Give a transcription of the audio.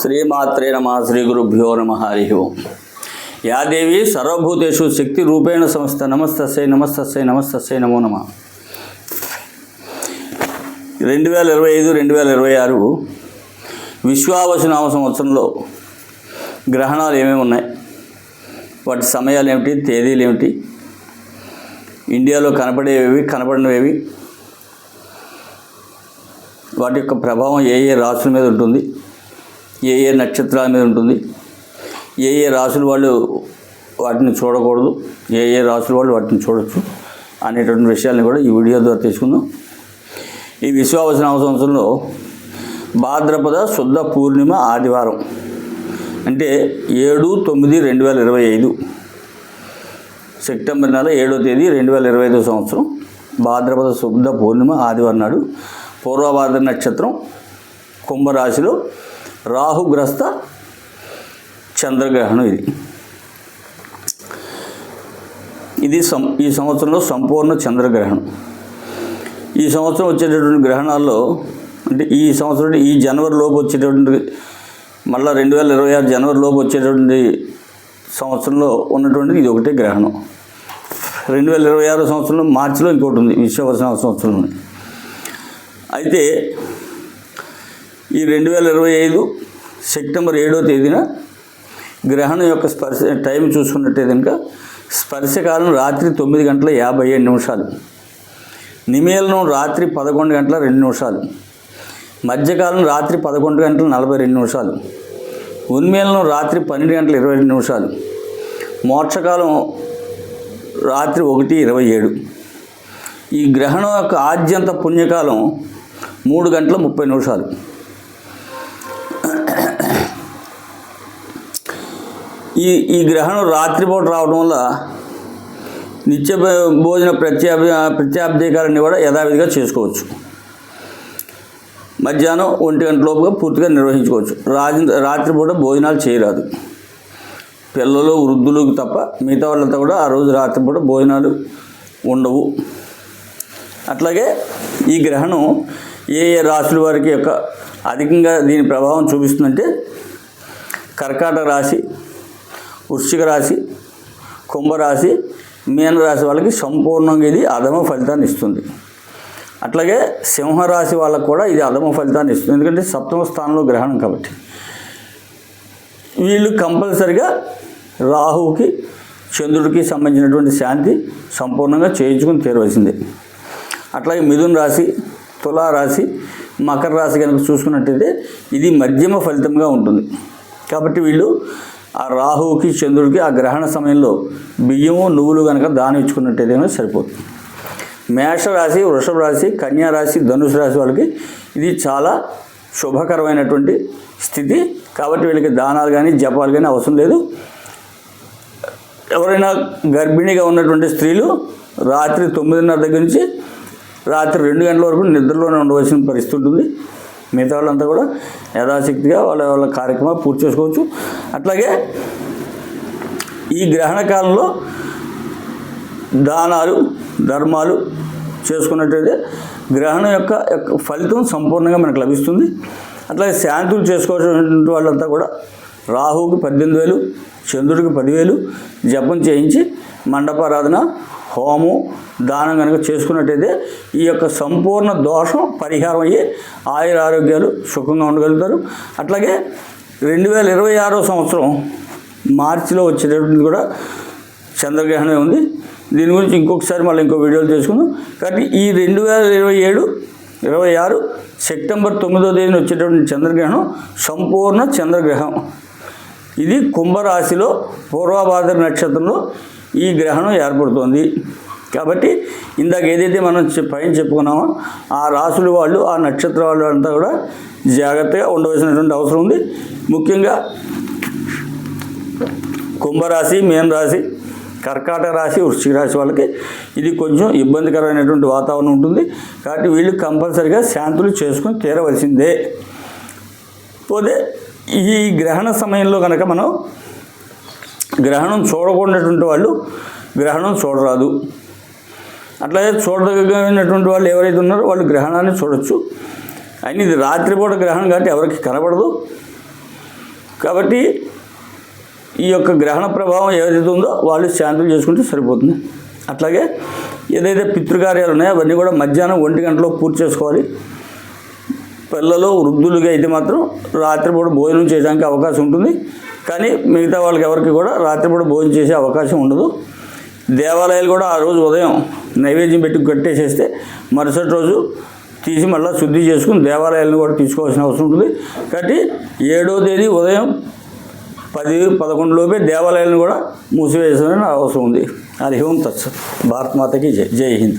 శ్రీమాత్రే నమః శ్రీ గురుభ్యో నమః హరి ఓం. యా దేవి సర్వభూతేషు శక్తి రూపేణ సంస్థ నమస్తస్యై నమస్తస్యై నమస్తస్యై నమో నమః. 2025-2026 విశ్వావసునామ సంవత్సరంలో గ్రహణాలు ఏమేమి ఉన్నాయి, వాటి సమయాలు ఏమిటి, తేదీలు ఏమిటి, ఇండియాలో కనపడేవి కనపడినవేవి, వాటి యొక్క ప్రభావం ఏ ఏ రాసుల మీద ఉంటుంది, ఏ ఏ నక్షత్రాల మీద ఉంటుంది, ఏ ఏ రాసుల వాళ్ళు వాటిని చూడకూడదు, ఏ ఏ రాసుల వాళ్ళు వాటిని చూడొచ్చు అనేటువంటి విషయాలను కూడా ఈ వీడియో ద్వారా తెలుసుకుందాం. ఈ విశ్వావసునామ సంవత్సరంలో భాద్రపద శుద్ధ పూర్ణిమ ఆదివారం అంటే 7/9/2025 సెప్టెంబర్ నెల 7వ తేదీ 2025 సంవత్సరం భాద్రపద శుద్ధ పూర్ణిమ ఆదివారం నాడు పూర్వభాద్ర నక్షత్రం కుంభరాశిలో రాహుగ్రస్త చంద్రగ్రహణం. ఇది ఈ సంవత్సరంలో సంపూర్ణ చంద్రగ్రహణం. ఈ సంవత్సరం వచ్చేటటువంటి గ్రహణాల్లో అంటే ఈ సంవత్సరం ఈ జనవరి లోపు వచ్చేటటువంటి మళ్ళీ 2026 జనవరి లోపు వచ్చేటటువంటి సంవత్సరంలో ఉన్నటువంటిది ఇది ఒకటే గ్రహణం. 2026 సంవత్సరంలో మార్చిలో ఇంకోటి ఉంది, విశ్వావసునామ సంవత్సరంలో. అయితే ఈ 2025 సెప్టెంబర్ 7వ తేదీన గ్రహణం యొక్క స్పర్శ టైం చూసుకున్నట్టే కనుక స్పర్శకాలం రాత్రి 9:57, నిమేలనం రాత్రి 11:02, మధ్యకాలం రాత్రి 11:42, ఉన్మేలనం రాత్రి 12:22, మోక్షకాలం రాత్రి 1:27. ఈ గ్రహణం యొక్క ఆద్యంత పుణ్యకాలం 3:30. ఈ గ్రహణం రాత్రిపూట రావడం వల్ల నిత్య భోజన ప్రత్యాబ్దీకారాన్ని కూడా యథావిధిగా చేసుకోవచ్చు. మధ్యాహ్నం 1 గంట లోపుగా పూర్తిగా నిర్వహించుకోవచ్చు. రాత్రిపూట భోజనాలు చేయరాదు. పిల్లలు వృద్ధులకు తప్ప మిగతా వాళ్ళంతా కూడా ఆ రోజు రాత్రిపూట భోజనాలు ఉండవు. అట్లాగే ఈ గ్రహణం ఏ ఏ రాశుల వారికి యొక్క అధికంగా దీని ప్రభావం చూపిస్తుందంటే కర్కాటక రాశి, వృశ్చిక రాశి, కుంభరాశి, మీనరాశి వాళ్ళకి సంపూర్ణంగా ఇది అధమ ఫలితాన్ని ఇస్తుంది. అట్లాగే సింహరాశి వాళ్ళకు కూడా ఇది అధమ ఫలితాన్ని ఇస్తుంది, ఎందుకంటే 7వ స్థానంలో గ్రహణం కాబట్టి. వీళ్ళు కంపల్సరిగా రాహువుకి చంద్రుడికి సంబంధించినటువంటి శాంతి సంపూర్ణంగా చేయించుకుని తీరవలసిందే. అట్లాగే మిథున రాశి, తులారాశి, మకర రాశి కనుక చూసుకున్నట్టయితే ఇది మధ్యమ ఫలితంగా ఉంటుంది. కాబట్టి వీళ్ళు ఆ రాహువుకి చంద్రుడికి ఆ గ్రహణ సమయంలో బియ్యము నువ్వులు కనుక దానం ఇచ్చుకున్నట్టయితే సరిపోతుంది. మేషరాశి, వృషభ రాశి, కన్యా రాశి, ధనుసు రాశి వాళ్ళకి ఇది చాలా శుభకరమైనటువంటి స్థితి. కాబట్టి వీళ్ళకి దానాలు కానీ జపాలు కానీ అవసరం లేదు. ఎవరైనా గర్భిణీగా ఉన్నటువంటి స్త్రీలు రాత్రి 9:30 దగ్గర నుంచి రాత్రి 2 గంటల వరకు నిద్రలోనే ఉండవలసిన పరిస్థితి ఉంటుంది. మిగతా వాళ్ళంతా కూడా యథాశక్తిగా వాళ్ళ కార్యక్రమాలు పూర్తి చేసుకోవచ్చు. అట్లాగే ఈ గ్రహణ కాలంలో దానాలు ధర్మాలు చేసుకున్నట్టయితే గ్రహణం యొక్క ఫలితం సంపూర్ణంగా మనకు లభిస్తుంది. అట్లాగే శాంతులు చేసుకోవాల్సినటువంటి వాళ్ళంతా కూడా రాహువుకి 18,000, చంద్రుడికి 10,000 జపం చేయించి మండపారాధన, హోమం, దానం కనుక చేసుకున్నట్టయితే ఈ యొక్క సంపూర్ణ దోషం పరిహారం అయ్యి ఆయుర ఆరోగ్యాలు సుఖంగా ఉండగలుగుతారు. అట్లాగే 2026 సంవత్సరం మార్చిలో వచ్చేటటువంటిది కూడా చంద్రగ్రహణం ఉంది. దీని గురించి ఇంకొకసారి మళ్ళీ ఇంకో వీడియోలు చేసుకుందాం. కాబట్టి ఈ 2026 సెప్టెంబర్ 9వ తేదీన వచ్చేటటువంటి చంద్రగ్రహణం సంపూర్ణ చంద్రగ్రహం. ఇది కుంభరాశిలో పూర్వభాద్ర నక్షత్రంలో ఈ గ్రహణం ఏర్పడుతోంది. కాబట్టి ఇందాక ఏదైతే మనం పైన చెప్పుకున్నామో ఆ రాశుల వాళ్ళు, ఆ నక్షత్ర వాళ్ళు అంతా కూడా జాగ్రత్తగా ఉండవలసినటువంటి అవసరం ఉంది. ముఖ్యంగా కుంభరాశి, మీనరాశి, కర్కాటక రాశి, వృశ్చిక రాశి వాళ్ళకి ఇది కొంచెం ఇబ్బందికరమైనటువంటి వాతావరణం ఉంటుంది. కాబట్టి వీళ్ళు కంపల్సరిగా శాంతులు చేసుకొని తీరవలసిందే. పోతే ఈ గ్రహణ సమయంలో కనుక మనం గ్రహణం చూడకూడనటువంటి వాళ్ళు గ్రహణం చూడరాదు. అట్లాగే చూడదగినటువంటి వాళ్ళు ఎవరైతే ఉన్నారో వాళ్ళు గ్రహణాన్ని చూడొచ్చు. అయినా ఇది రాత్రిపూట గ్రహణం కాబట్టి ఎవరికి కనబడదు. కాబట్టి ఈ యొక్క గ్రహణ ప్రభావం ఏదైతే ఉందో వాళ్ళు శాంతులు చేసుకుంటే సరిపోతుంది. అట్లాగే ఏదైతే పితృకార్యాలు ఉన్నాయో అవన్నీ కూడా మధ్యాహ్నం 1 గంటలో పూర్తి చేసుకోవాలి. పిల్లలు వృద్ధులుగా అయితే మాత్రం రాత్రిపూట భోజనం చేయడానికి అవకాశం ఉంటుంది. కానీ మిగతా వాళ్ళకి ఎవరికి కూడా రాత్రిపూట భోజనం చేసే అవకాశం ఉండదు. దేవాలయాలు కూడా ఆ రోజు ఉదయం నైవేద్యం పెట్టి కట్టేసేస్తే మరుసటి రోజు తీసి మళ్ళీ శుద్ధి చేసుకుని దేవాలయాలను కూడా తీసుకోవాల్సిన అవసరం ఉంటుంది. కాబట్టి 7వ తేదీ ఉదయం 10-11 లోపే దేవాలయాలను కూడా మూసివేయాల్సిన అవసరం ఉంది. హరి ఓం తత్సత్. భారత్ మాతకి జై. జై హింద్.